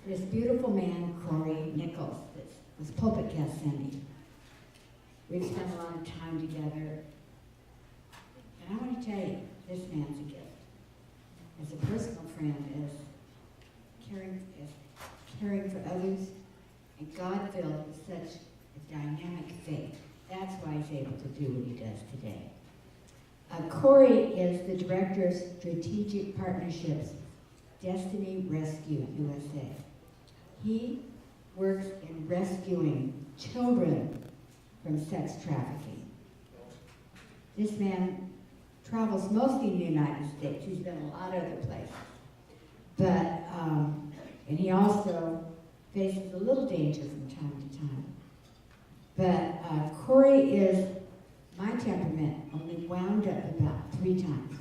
this beautiful man, Corey Nichols, that was pulpit guest Cindy. We've spent a lot of time together. And I want to tell you, this man's a gift. As a personal friend, as caring for others, and God-filled with such a dynamic faith. That's why he's able to do what he does today. Corey is the Director of Strategic Partnerships, Destiny Rescue USA. He works in rescuing children from sex trafficking. This man travels mostly in the United States. He's been a lot of other places. But, and he also faces a little danger from time to time. But Corey is my temperament, only wound up about 3 times.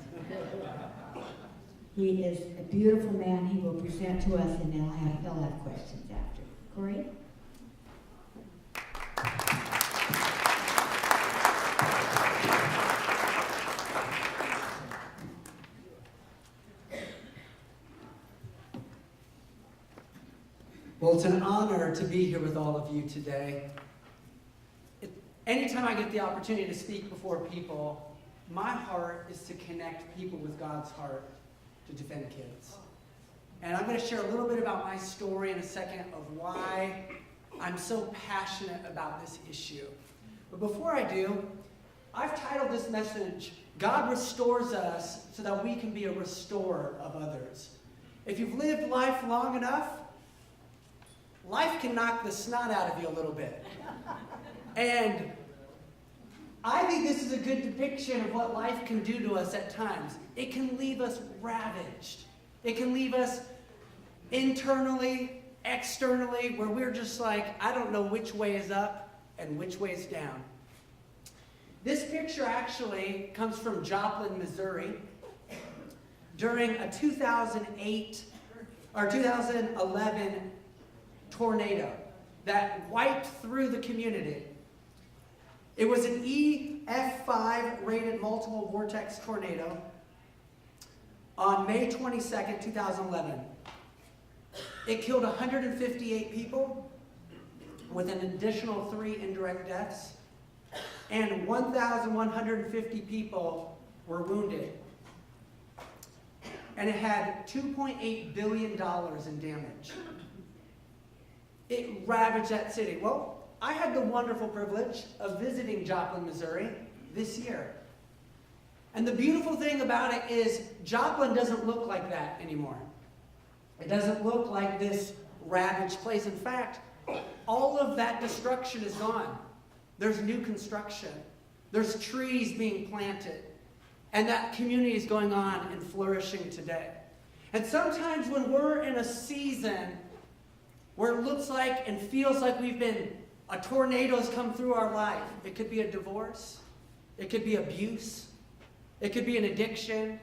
He is a beautiful man. He will present to us, and he'll have questions after. Corey? Well, it's an honor to be here with all of you today. Anytime I get the opportunity to speak before people, my heart is to connect people with God's heart to defend kids. And I'm going to share a little bit about my story in a second of why I'm so passionate about this issue. But before I do, I've titled this message, God Restores Us so that we can be a restorer of others. If you've lived life long enough, life can knock the snot out of you a little bit. And I think this is a good depiction of what life can do to us at times. It can leave us ravaged. It can leave us internally, externally, where we're just like, I don't know which way is up and which way is down. This picture actually comes from Joplin, Missouri, during a 2008 or 2011 tornado that wiped through the community. It was an EF5 rated multiple vortex tornado on May 22nd, 2011. It killed 158 people with an additional 3 indirect deaths, and 1,150 people were wounded. And it had $2.8 billion in damage. It ravaged that city. Well, I had the wonderful privilege of visiting Joplin, Missouri this year. And the beautiful thing about it is Joplin doesn't look like that anymore. It doesn't look like this ravaged place. In fact, all of that destruction is gone. There's new construction. There's trees being planted. And that community is going on and flourishing today. And sometimes when we're in a season where it looks like and feels like a tornado's come through our life. It could be a divorce. It could be abuse. It could be an addiction.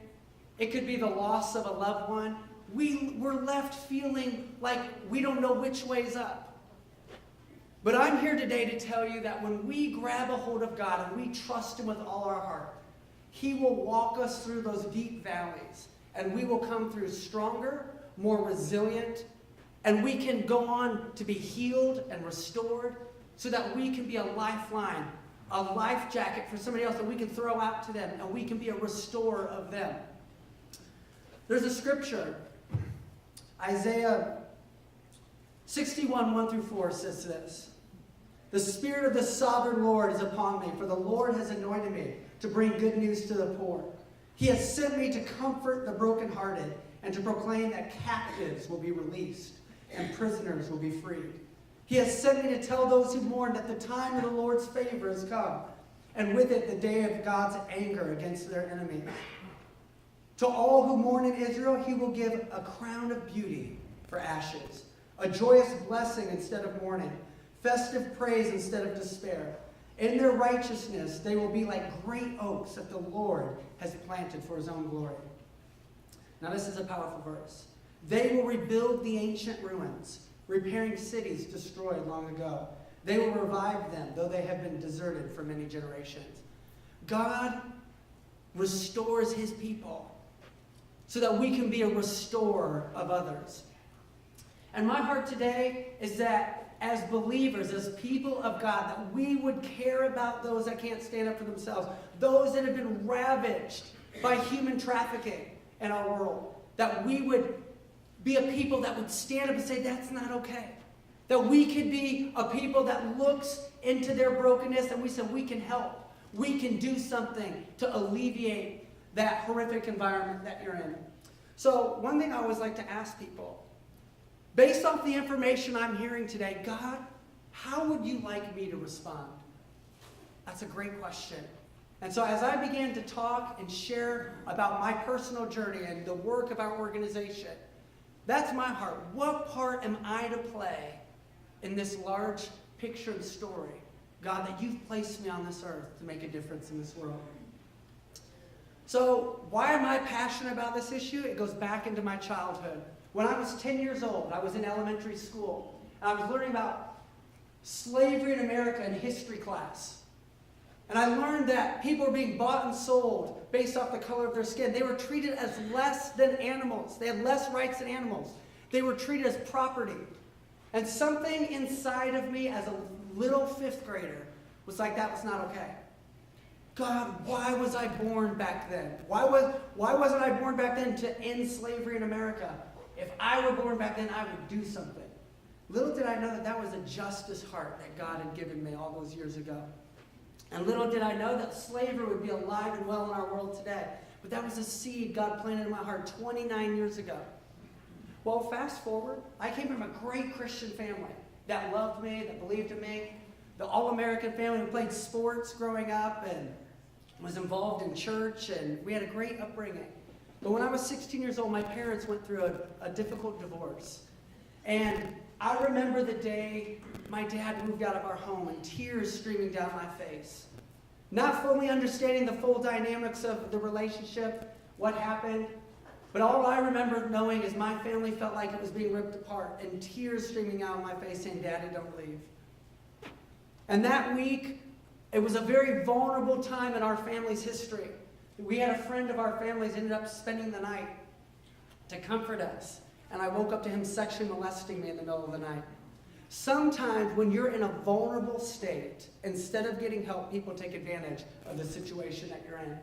It could be the loss of a loved one. We're left feeling like we don't know which way's up. But I'm here today to tell you that when we grab a hold of God and we trust Him with all our heart, He will walk us through those deep valleys, and we will come through stronger, more resilient, and we can go on to be healed and restored so that we can be a lifeline, a life jacket for somebody else that we can throw out to them, and we can be a restorer of them. There's a scripture, Isaiah 61, 1 through 4 says this: "The Spirit of the Sovereign Lord is upon me, for the Lord has anointed me to bring good news to the poor. He has sent me to comfort the brokenhearted and to proclaim that captives will be released and prisoners will be freed. He has sent me to tell those who mourn that the time of the Lord's favor has come, and with it the day of God's anger against their enemies. To all who mourn in Israel, He will give a crown of beauty for ashes, a joyous blessing instead of mourning, festive praise instead of despair. In their righteousness they will be like great oaks that the Lord has planted for His own glory." Now this is a powerful verse. "They will rebuild the ancient ruins, repairing cities destroyed long ago. They will revive them, though they have been deserted for many generations." God restores His people so that we can be a restorer of others. And my heart today is that as believers, as people of God, that we would care about those that can't stand up for themselves, those that have been ravaged by human trafficking in our world, that we would be a people that would stand up and say, that's not okay. That we could be a people that looks into their brokenness and we say, we can help. We can do something to alleviate that horrific environment that you're in. So one thing I always like to ask people, based off the information I'm hearing today, God, how would you like me to respond? That's a great question. And so as I began to talk and share about my personal journey and the work of our organization, that's my heart. What part am I to play in this large picture and story, God, that you've placed me on this earth to make a difference in this world? So why am I passionate about this issue? It goes back into my childhood. When I was 10 years old, I was in elementary school. And I was learning about slavery in America in history class. And I learned that people were being bought and sold based off the color of their skin. They were treated as less than animals. They had less rights than animals. They were treated as property. And something inside of me as a little fifth grader was like, that was not okay. God, why was I born back then? Why wasn't I born back then to end slavery in America? If I were born back then, I would do something. Little did I know that that was a justice heart that God had given me all those years ago. And little did I know that slavery would be alive and well in our world today. But that was a seed God planted in my heart 29 years ago. Well, fast forward, I came from a great Christian family that loved me, that believed in me. The all-American family who played sports growing up and was involved in church, and we had a great upbringing. But when I was 16 years old, my parents went through a difficult divorce. And I remember the day my dad moved out of our home and tears streaming down my face. Not fully understanding the full dynamics of the relationship, what happened, but all I remember knowing is my family felt like it was being ripped apart and tears streaming out of my face saying, Daddy, don't leave. And that week, it was a very vulnerable time in our family's history. We had a friend of our family's ended up spending the night to comfort us. And I woke up to him sexually molesting me in the middle of the night. Sometimes when you're in a vulnerable state, instead of getting help, people take advantage of the situation that you're in.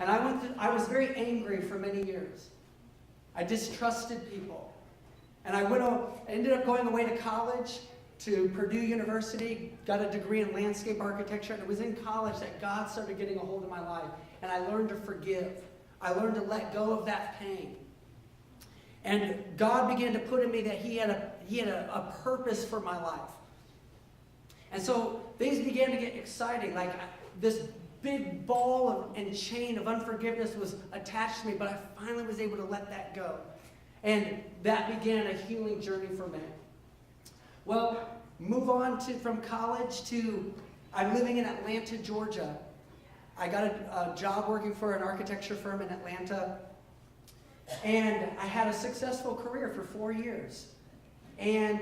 And I was very angry for many years. I distrusted people. And I ended up going away to college, to Purdue University, got a degree in landscape architecture, and it was in college that God started getting a hold of my life. And I learned to forgive. I learned to let go of that pain. And God began to put in me that He had a purpose for my life. And so things began to get exciting. Like this big ball and chain of unforgiveness was attached to me, but I finally was able to let that go. And that began a healing journey for me. Well, move on from college to, I'm living in Atlanta, Georgia. I got a job working for an architecture firm in Atlanta. And I had a successful career for 4 years. And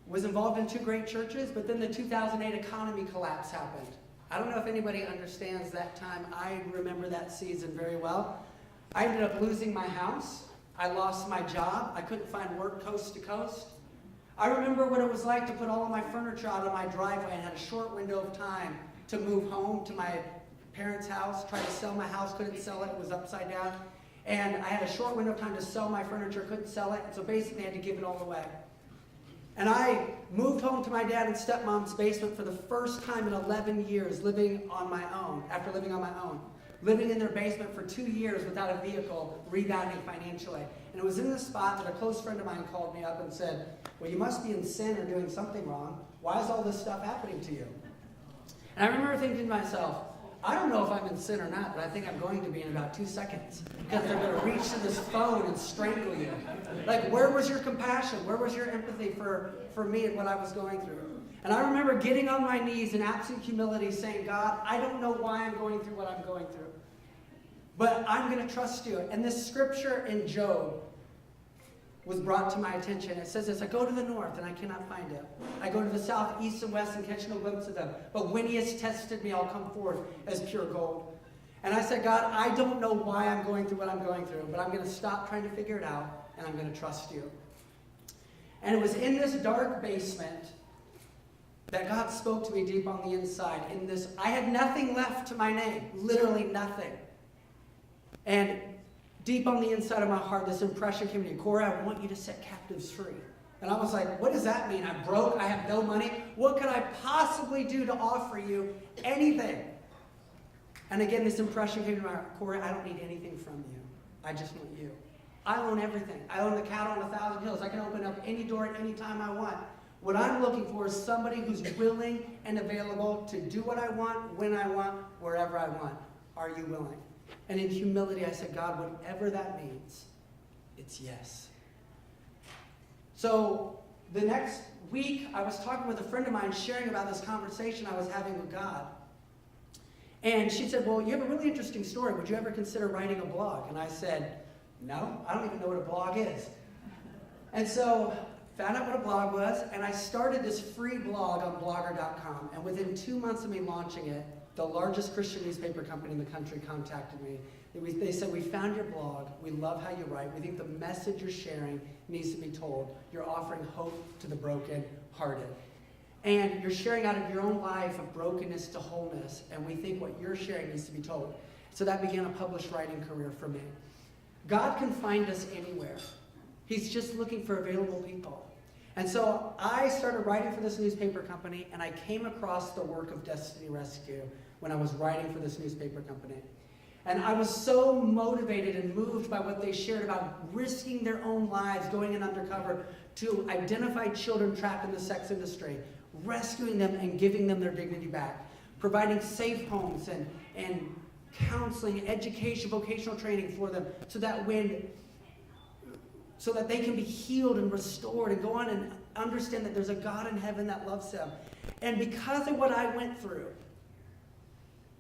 was involved in 2 great churches, but then the 2008 economy collapse happened. I don't know if anybody understands that time. I remember that season very well. I ended up losing my house. I lost my job. I couldn't find work coast to coast. I remember what it was like to put all of my furniture out on my driveway and had a short window of time to move home to my parents' house, try to sell my house, couldn't sell it, it was upside down. And I had a short window of time to sell my furniture, couldn't sell it, and so basically I had to give it all away. And I moved home to my dad and stepmom's basement for the first time in 11 years, living on my own, after living on my own. Living in their basement for 2 years without a vehicle, rebounding financially. And it was in this spot that a close friend of mine called me up and said, well, you must be in sin or doing something wrong. Why is all this stuff happening to you? And I remember thinking to myself, I don't know if I'm in sin or not, but I think I'm going to be in about 2 seconds. Because they're going to reach to this phone and strangle you. Like, where was your compassion? Where was your empathy for me and what I was going through? And I remember getting on my knees in absolute humility saying, God, I don't know why I'm going through what I'm going through. But I'm going to trust you. And this scripture in Job was brought to my attention. It says this, I go to the north and I cannot find it. I go to the south, east, and west and catch no glimpse of them. But when He has tested me, I'll come forth as pure gold. And I said, God, I don't know why I'm going through what I'm going through, but I'm going to stop trying to figure it out and I'm going to trust you. And it was in this dark basement that God spoke to me deep on the inside. I had nothing left to my name, literally nothing. And deep on the inside of my heart, this impression came to me, Corey, I want you to set captives free. And I was like, what does that mean? I'm broke, I have no money. What could I possibly do to offer you anything? And again, this impression came to my heart, Corey, I don't need anything from you. I just want you. I own everything. I own the cattle on 1,000 hills. I can open up any door at any time I want. What I'm looking for is somebody who's willing and available to do what I want, when I want, wherever I want. Are you willing? And in humility, I said, God, whatever that means, it's yes. So the next week, I was talking with a friend of mine, sharing about this conversation I was having with God. And she said, well, you have a really interesting story. Would you ever consider writing a blog? And I said, no, I don't even know what a blog is. And so found out what a blog was, and I started this free blog on blogger.com. And within 2 months of me launching it, the largest Christian newspaper company in the country contacted me. They said, we found your blog. We love how you write. We think the message you're sharing needs to be told. You're offering hope to the broken-hearted. And you're sharing out of your own life of brokenness to wholeness. And we think what you're sharing needs to be told. So that began a published writing career for me. God can find us anywhere. He's just looking for available people. And so I started writing for this newspaper company, and I came across the work of Destiny Rescue when I was writing for this newspaper company. And I was so motivated and moved by what they shared about risking their own lives, going in undercover to identify children trapped in the sex industry, rescuing them and giving them their dignity back, providing safe homes and counseling, education, vocational training for them so that they can be healed and restored and go on and understand that there's a God in heaven that loves them. And because of what I went through,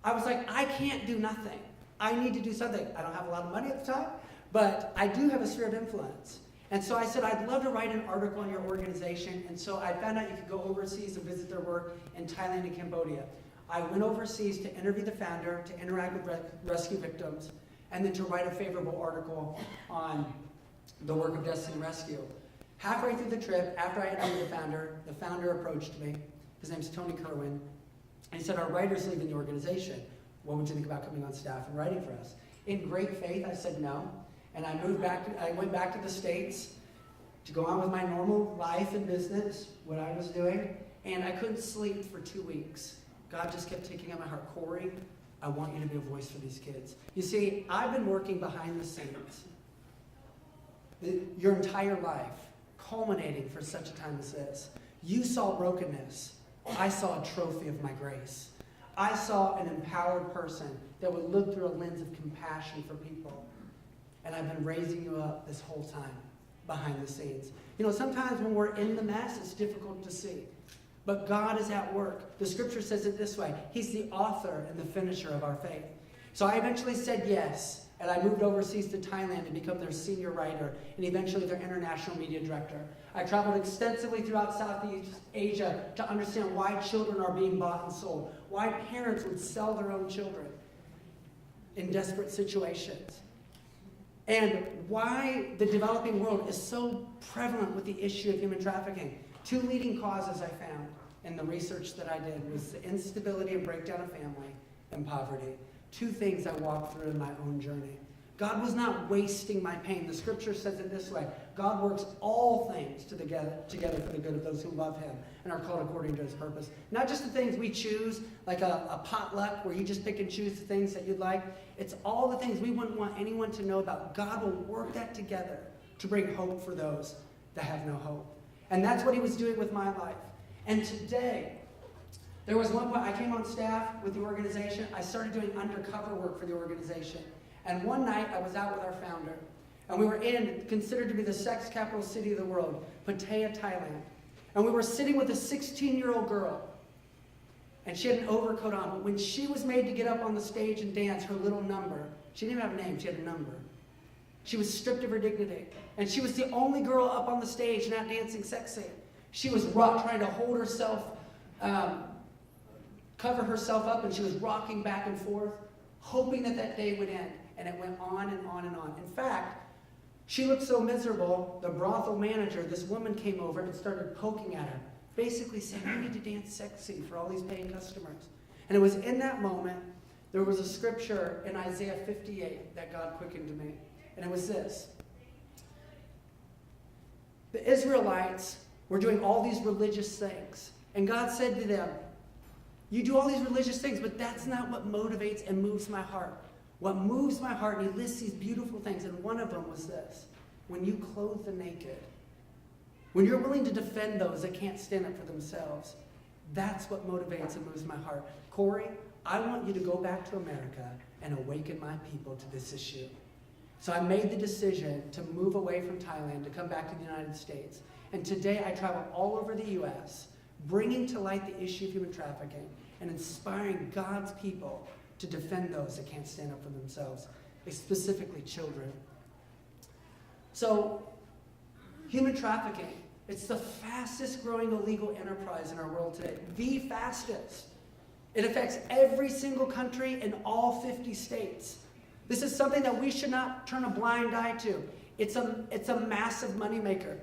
I was like, I can't do nothing. I need to do something. I don't have a lot of money at the time, but I do have a sphere of influence. And so I said, I'd love to write an article on your organization. And so I found out you could go overseas and visit their work in Thailand and Cambodia. I went overseas to interview the founder, to interact with rescue victims, and then to write a favorable article on the work of Destiny Rescue. Halfway through the trip, after I interviewed the founder approached me. His name's Tony Kerwin. And he said, our writer's leaving the organization. What would you think about coming on staff and writing for us? In great faith, I said no. And I went back to the States to go on with my normal life and business, what I was doing. And I couldn't sleep for 2 weeks. God just kept taking at my heart, Corey, I want you to be a voice for these kids. You see, I've been working behind the scenes your entire life, culminating for such a time as this. You saw brokenness. I saw a trophy of my grace. I saw an empowered person that would look through a lens of compassion for people. And I've been raising you up this whole time behind the scenes. You know, sometimes when we're in the mess, it's difficult to see. But God is at work. The scripture says it this way. He's the author and the finisher of our faith. So I eventually said yes. And I moved overseas to Thailand to become their senior writer and eventually their international media director. I traveled extensively throughout Southeast Asia to understand why children are being bought and sold, why parents would sell their own children in desperate situations, and why the developing world is so prevalent with the issue of human trafficking. 2 leading causes I found in the research that I did was the instability and breakdown of family and poverty. 2 things I walked through in my own journey. God was not wasting my pain. The scripture says it this way. God works all things together for the good of those who love him and are called according to his purpose. Not just the things we choose, like a potluck where you just pick and choose the things that you'd like. It's all the things we wouldn't want anyone to know about. God will work that together to bring hope for those that have no hope. And that's what he was doing with my life. And today, there was one point I came on staff with the organization. I started doing undercover work for the organization. And one night I was out with our founder. And we were considered to be the sex capital city of the world, Pattaya, Thailand. And we were sitting with a 16-year-old girl. And she had an overcoat on. But when she was made to get up on the stage and dance her little number, she didn't even have a name, she had a number. She was stripped of her dignity. And she was the only girl up on the stage not dancing sexy. She was trying to hold herself, cover herself up, and she was rocking back and forth, hoping that day would end. And it went on and on and on. In fact, She looked so miserable, the brothel manager, this woman came over and started poking at her, basically saying, you need to dance sexy for all these paying customers. And it was in that moment, there was a scripture in Isaiah 58 that God quickened to me. And it was this. The Israelites were doing all these religious things. And God said to them, you do all these religious things, but that's not what motivates and moves my heart. What moves my heart, and he lists these beautiful things, and one of them was this. When you clothe the naked, when you're willing to defend those that can't stand up for themselves, that's what motivates and moves my heart. Corey, I want you to go back to America and awaken my people to this issue. So I made the decision to move away from Thailand, to come back to the United States. And today I travel all over the U.S., bringing to light the issue of human trafficking and inspiring God's people to defend those that can't stand up for themselves, specifically children. So, human trafficking, it's the fastest growing illegal enterprise in our world today. The fastest. It affects every single country in all 50 states. This is something that we should not turn a blind eye to. It's a massive moneymaker.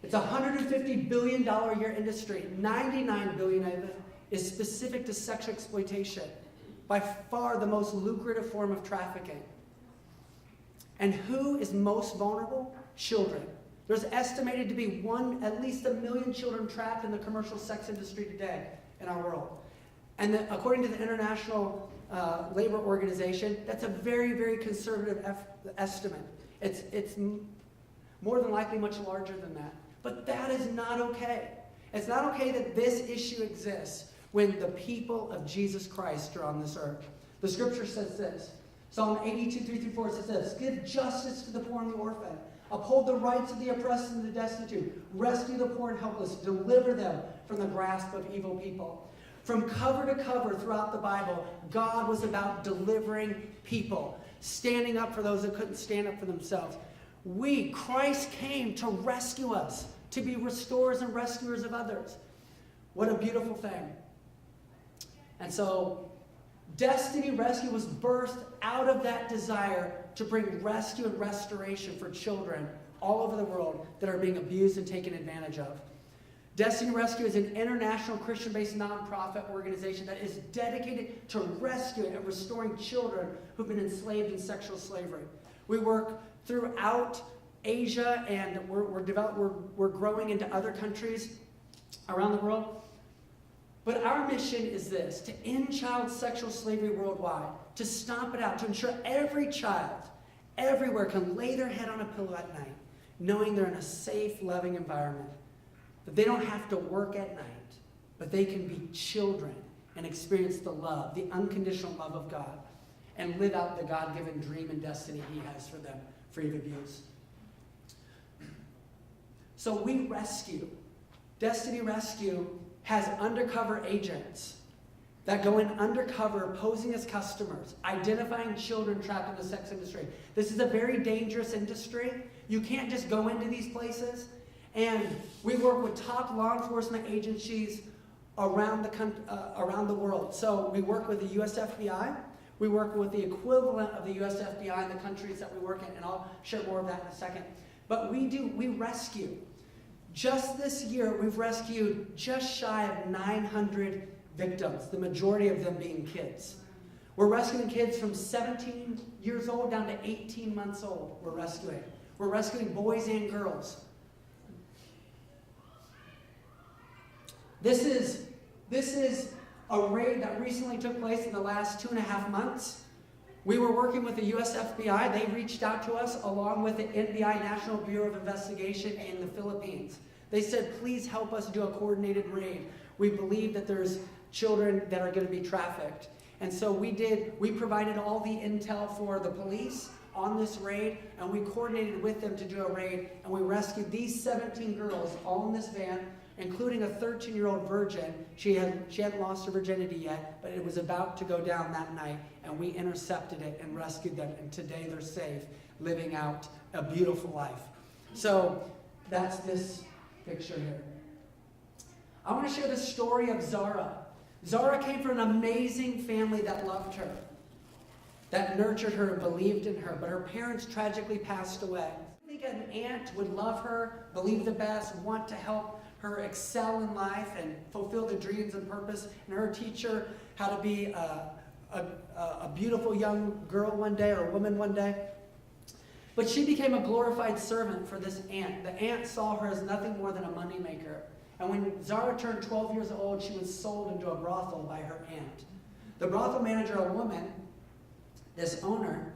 It's a $150 billion a year industry. $99 billion of it is specific to sexual exploitation. By far the most lucrative form of trafficking. And who is most vulnerable? Children. There's estimated to be at least 1 million children trapped in the commercial sex industry today in our world. And according to the International Labor Organization, that's a very, very conservative estimate. It's more than likely much larger than that. But that is not okay. It's not okay that this issue exists when the people of Jesus Christ are on this earth. The scripture says this. Psalm 82, 3-4 says this. Give justice to the poor and the orphan. Uphold the rights of the oppressed and the destitute. Rescue the poor and helpless. Deliver them from the grasp of evil people. From cover to cover throughout the Bible, God was about delivering people, standing up for those that couldn't stand up for themselves. Christ came to rescue us, to be restorers and rescuers of others. What a beautiful thing. And so, Destiny Rescue was birthed out of that desire to bring rescue and restoration for children all over the world that are being abused and taken advantage of. Destiny Rescue is an international Christian-based nonprofit organization that is dedicated to rescuing and restoring children who've been enslaved in sexual slavery. We work throughout Asia, and we're growing into other countries around the world. But our mission is this, to end child sexual slavery worldwide, to stomp it out, to ensure every child, everywhere, can lay their head on a pillow at night, knowing they're in a safe, loving environment. That they don't have to work at night, but they can be children and experience the love, the unconditional love of God, and live out the God-given dream and destiny He has for them, free of abuse. So we rescue. Destiny Rescue has undercover agents that go in undercover, posing as customers, identifying children trapped in the sex industry. This is a very dangerous industry. You can't just go into these places. And we work with top law enforcement agencies around the world. So we work with the US FBI. We work with the equivalent of the US FBI in the countries that we work in, and I'll share more of that in a second. But we rescue. Just this year, we've rescued just shy of 900 victims, the majority of them being kids. We're rescuing kids from 17 years old down to 18 months old. We're rescuing boys and girls. This is a raid that recently took place in the last 2.5 months. We were working with the US FBI. They reached out to us along with the NBI, National Bureau of Investigation in the Philippines. They said, please help us do a coordinated raid. We believe that there's children that are going to be trafficked. And so we provided all the intel for the police on this raid, and we coordinated with them to do a raid, and we rescued these 17 girls all in this van, including a 13-year-old virgin. She hadn't lost her virginity yet, but it was about to go down that night, and we intercepted it and rescued them, and today they're safe, living out a beautiful life. So that's this picture here. I want to share the story of Zara. Zara came from an amazing family that loved her. that nurtured her and believed in her, but her parents tragically passed away. I think an aunt would love her, believe the best, want to help her excel in life and fulfill the dreams and purpose, and her teach her how to be a beautiful young girl one day, or a woman one day. But she became a glorified servant for this aunt. The aunt saw her as nothing more than a moneymaker. And when Zara turned 12 years old, she was sold into a brothel by her aunt. The brothel manager, a woman, this owner,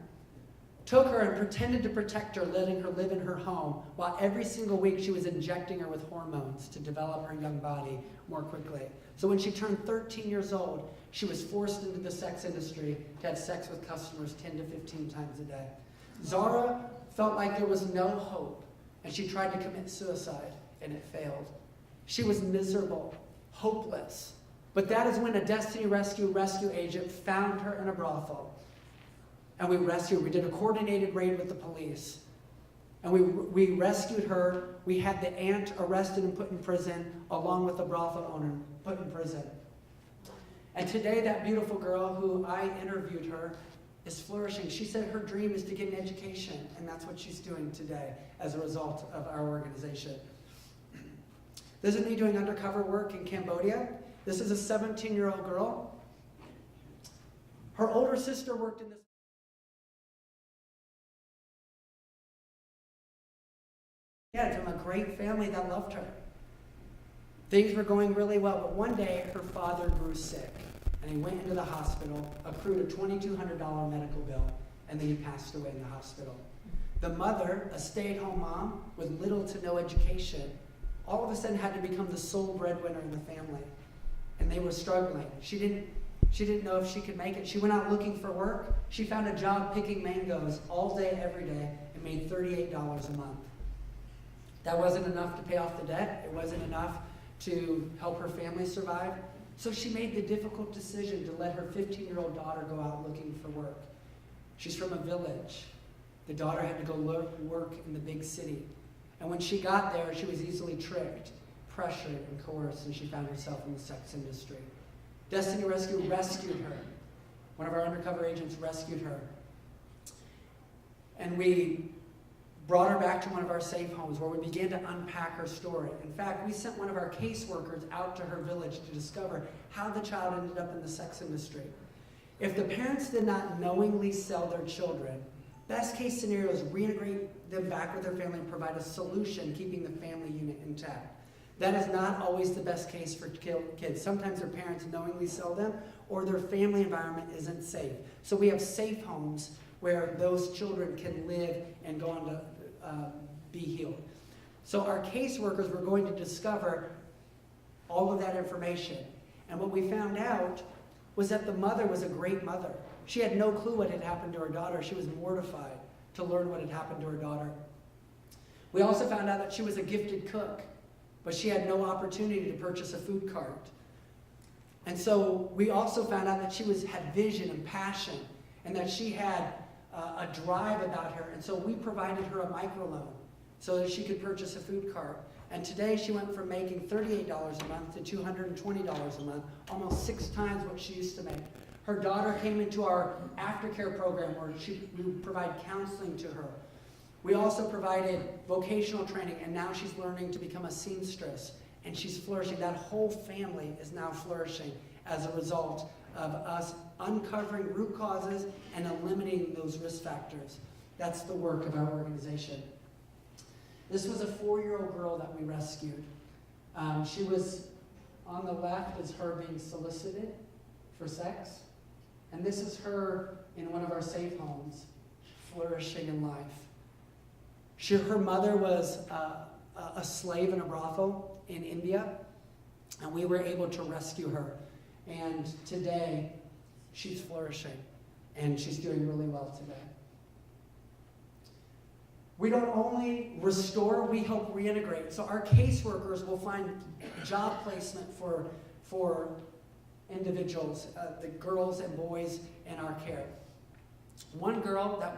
took her and pretended to protect her, letting her live in her home, while every single week she was injecting her with hormones to develop her young body more quickly. So when she turned 13 years old, she was forced into the sex industry to have sex with customers 10 to 15 times a day. Zara felt like there was no hope, and she tried to commit suicide, and it failed. She was miserable, hopeless. But that is when a Destiny rescue agent found her in a brothel. And we rescued her. We did a coordinated raid with the police. And we rescued her. We had the aunt arrested and put in prison, along with the brothel owner put in prison. And today, that beautiful girl who I interviewed her is flourishing. She said her dream is to get an education, and that's what she's doing today as a result of our organization. This is me doing undercover work in Cambodia. This is a 17-year-old girl. Her older sister worked in this. From a great family that loved her. Things were going really well, but one day her father grew sick, and he went into the hospital, accrued a $2,200 medical bill, and then he passed away in the hospital. The mother, a stay-at-home mom with little to no education, all of a sudden had to become the sole breadwinner in the family, and they were struggling. She didn't know if she could make it. She went out looking for work. She found a job picking mangoes all day, every day, and made $38 a month. That wasn't enough to pay off the debt. It wasn't enough to help her family survive. So she made the difficult decision to let her 15-year-old daughter go out looking for work. She's from a village. The daughter had to go work in the big city. And when she got there, she was easily tricked, pressured, and coerced, and she found herself in the sex industry. Destiny Rescue rescued her. One of our undercover agents rescued her. And we brought her back to one of our safe homes, where we began to unpack her story. In fact, we sent one of our caseworkers out to her village to discover how the child ended up in the sex industry. If the parents did not knowingly sell their children, best case scenario is reintegrate them back with their family and provide a solution keeping the family unit intact. That is not always the best case for kids. Sometimes their parents knowingly sell them, or their family environment isn't safe. So we have safe homes where those children can live and go on to be healed. So our caseworkers were going to discover all of that information. And what we found out was that the mother was a great mother. She had no clue what had happened to her daughter. She was mortified to learn what had happened to her daughter. We also found out that she was a gifted cook, but she had no opportunity to purchase a food cart. And so we also found out that she had vision and passion, and that she had a drive about her. And so we provided her a microloan so that she could purchase a food cart. And today she went from making $38 a month to $220 a month, almost 6 times what she used to make. Her daughter came into our aftercare program, where we provide counseling to her. We also provided vocational training, and now she's learning to become a seamstress, and she's flourishing. That whole family is now flourishing as a result of us uncovering root causes and eliminating those risk factors. That's the work of our organization. This was a 4-year-old girl that we rescued. She was, on the left is her being solicited for sex. And this is her in one of our safe homes, flourishing in life. Her mother was a slave in a brothel in India, and we were able to rescue her. And today, she's flourishing, and she's doing really well today. We don't only restore, we help reintegrate. So our caseworkers will find job placement for individuals, the girls and boys in our care. One girl that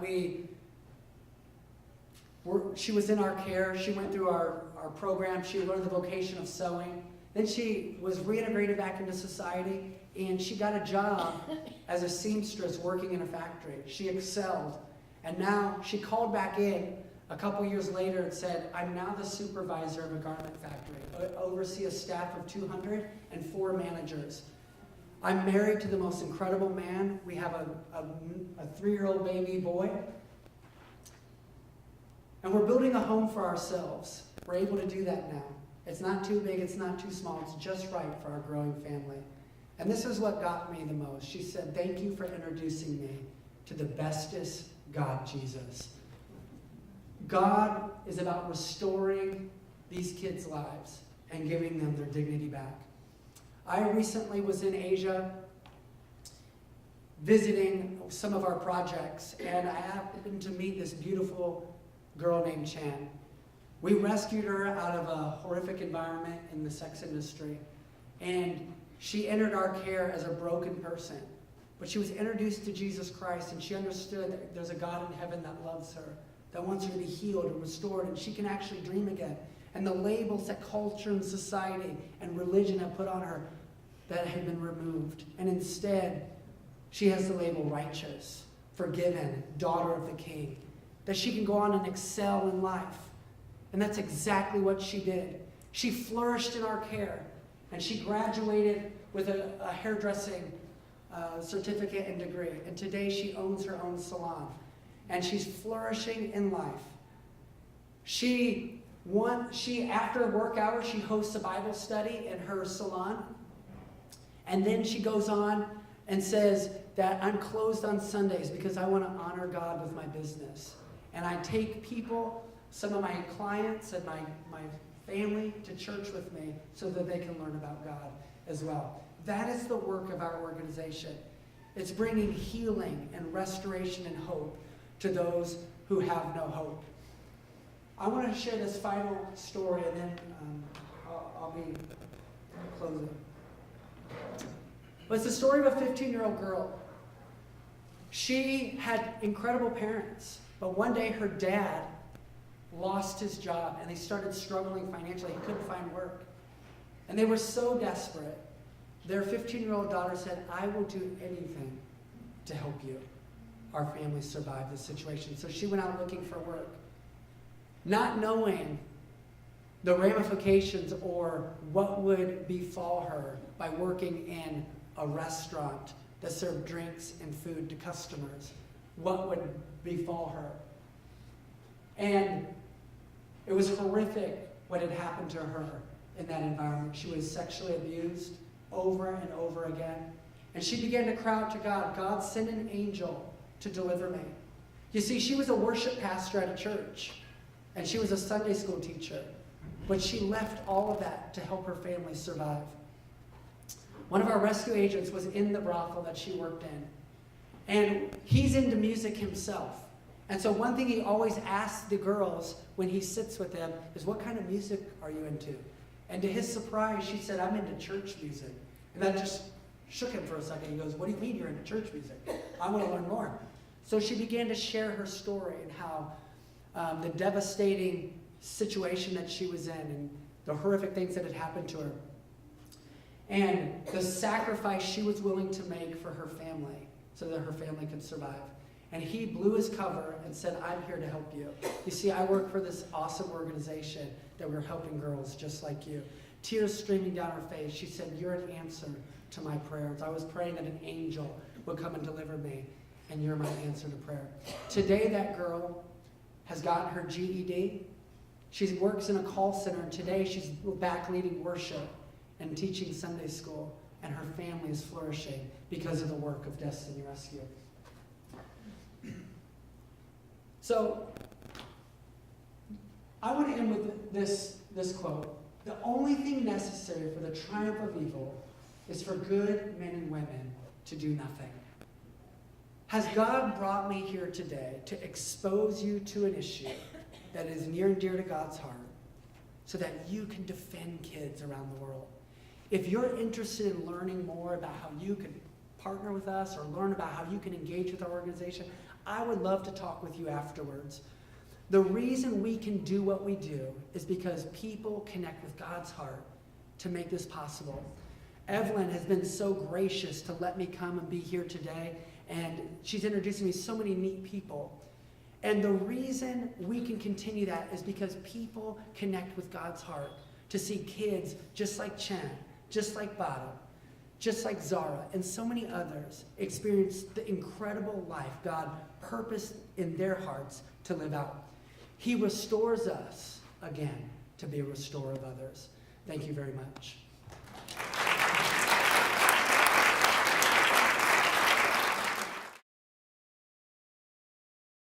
she was in our care, she went through our program, she learned the vocation of sewing. Then she was reintegrated back into society, and she got a job as a seamstress working in a factory. She excelled. And now she called back in a couple years later and said, I'm now the supervisor of a garment factory. I oversee a staff of 200 and 4 managers. I'm married to the most incredible man. We have a 3-year-old baby boy. And we're building a home for ourselves. We're able to do that now. It's not too big, it's not too small, it's just right for our growing family. And this is what got me the most. She said, thank you for introducing me to the bestest God, Jesus. God is about restoring these kids' lives and giving them their dignity back. I recently was in Asia visiting some of our projects, and I happened to meet this beautiful girl named Chan. We rescued her out of a horrific environment in the sex industry, and she entered our care as a broken person. But she was introduced to Jesus Christ, and she understood that there's a God in heaven that loves her, that wants her to be healed and restored, and she can actually dream again. And the labels that culture and society and religion have put on her that had been removed. And instead, she has the label righteous, forgiven, daughter of the King, that she can go on and excel in life. And that's exactly what she did. She flourished in our care, and she graduated with a hairdressing certificate and degree. And today she owns her own salon, and she's flourishing in life. She after work hours, she hosts a Bible study in her salon. And then she goes on and says that I'm closed on Sundays because I want to honor God with my business. And I take people, some of my clients and my family, to church with me so that they can learn about God as well. That is the work of our organization. It's bringing healing and restoration and hope to those who have no hope. I want to share this final story, and then I'll be closing. But it's the story of a 15-year-old girl. She had incredible parents, but one day her dad lost his job, and they started struggling financially. He couldn't find work. And they were so desperate. Their 15-year-old daughter said, I will do anything to help you. Our family survived this situation. So she went out looking for work, not knowing the ramifications or what would befall her by working in a restaurant that served drinks and food to customers. What would befall her? And it was horrific what had happened to her in that environment. She was sexually abused over and over again. And she began to cry out to God, God, send an angel to deliver me. You see, she was a worship pastor at a church, and she was a Sunday school teacher. But she left all of that to help her family survive. One of our rescue agents was in the brothel that she worked in. And he's into music himself. And so one thing he always asks the girls when he sits with them is, what kind of music are you into? And to his surprise, she said, I'm into church music. And that just shook him for a second. He goes, what do you mean you're into church music? I want to learn more. So she began to share her story and how the devastating situation that she was in and the horrific things that had happened to her. And the sacrifice she was willing to make for her family so that her family could survive. And he blew his cover and said, I'm here to help you. You see, I work for this awesome organization that we're helping girls just like you. Tears streaming down her face. She said, you're an answer to my prayers. I was praying that an angel would come and deliver me, and you're my answer to prayer. Today, that girl has gotten her GED. She works in a call center, and today she's back leading worship and teaching Sunday school, and her family is flourishing because of the work of Destiny Rescue. So, I want to end with this quote. The only thing necessary for the triumph of evil is for good men and women to do nothing. Has God brought me here today to expose you to an issue that is near and dear to God's heart so that you can defend kids around the world? If you're interested in learning more about how you can partner with us or learn about how you can engage with our organization, I would love to talk with you afterwards. The reason we can do what we do is because people connect with God's heart to make this possible. Evelyn has been so gracious to let me come and be here today, and she's introducing me to so many neat people. And the reason we can continue that is because people connect with God's heart to see kids just like Chen, just like Bada, just like Zara, and so many others experience the incredible life God purposed in their hearts to live out. He restores us again to be a restorer of others. Thank you very much.